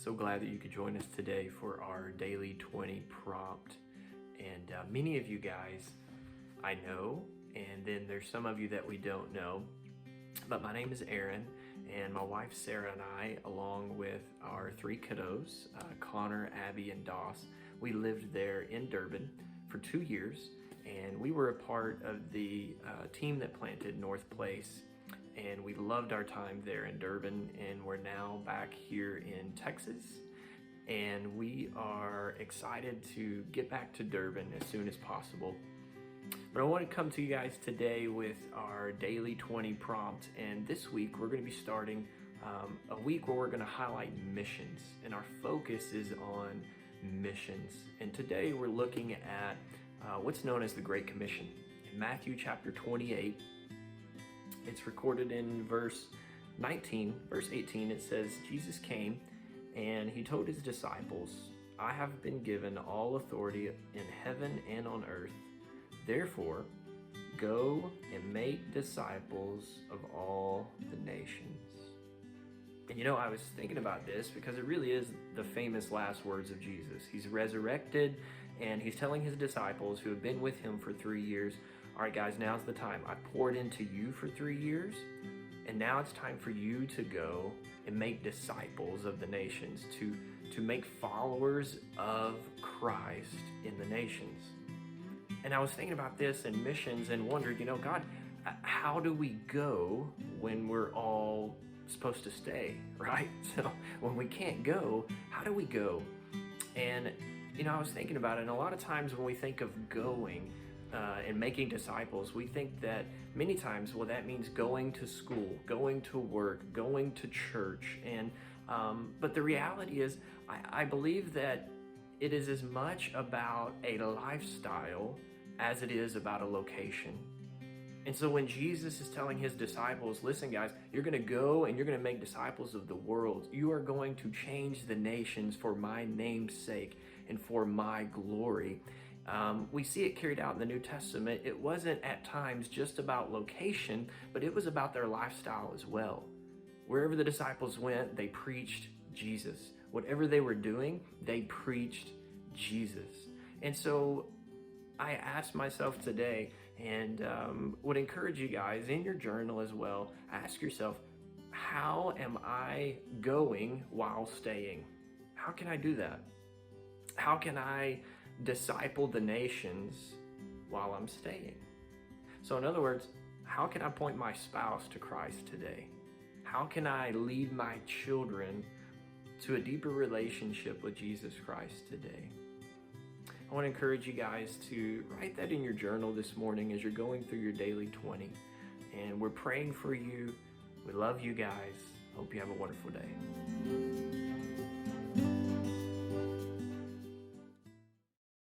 So glad that you could join us today for our Daily 20 prompt. And many of you guys I know, and then there's some of you that we don't know. But my name is Aaron, and my wife Sarah and I, along with our three kiddos, Connor, Abby, and Doss, we lived there in Durban for 2 years, and we were a part of the team that planted North Place. And we loved our time there in Durban, and we're now back here in Texas. And we are excited to get back to Durban as soon as possible. But I want to come to you guys today with our Daily 20 prompt. And this week we're going to be starting a week where we're going to highlight missions. And our focus is on missions. And today we're looking at what's known as the Great Commission. In Matthew chapter 28, it's recorded in verse 19, verse 18, it says, Jesus came and he told his disciples, I have been given all authority in heaven and on earth. Therefore, go and make disciples of all the nations. And I was thinking about this because it really is the famous last words of Jesus. He's resurrected and he's telling his disciples who have been with him for 3 years, all right, guys, now's the time. I poured into you for 3 years, and now it's time for you to go and make disciples of the nations, to make followers of Christ in the nations. And I was thinking about this and missions and wondered, God, how do we go when we're all supposed to stay, right? So when we can't go, how do we go? And, I was thinking about it, and a lot of times when we think of going, and making disciples, we think that many times, well, that means going to school, going to work, going to church. And but the reality is, I believe that it is as much about a lifestyle as it is about a location. And so when Jesus is telling his disciples, listen guys, you're going to go and you're going to make disciples of the world. You are going to change the nations for my name's sake and for my glory. We see it carried out in the New Testament. It wasn't at times just about location, but it was about their lifestyle as well. Wherever the disciples went, they preached Jesus. Whatever they were doing, they preached Jesus. And so I asked myself today, and would encourage you guys in your journal as well, ask yourself, how am I going while staying? How can I do that? How can I disciple the nations while I'm staying? So in other words, how can I point my spouse to Christ today? How can I lead my children to a deeper relationship with Jesus Christ today? I want to encourage you guys to write that in your journal this morning as you're going through your Daily 20. And we're praying for you. We love you guys. Hope you have a wonderful day.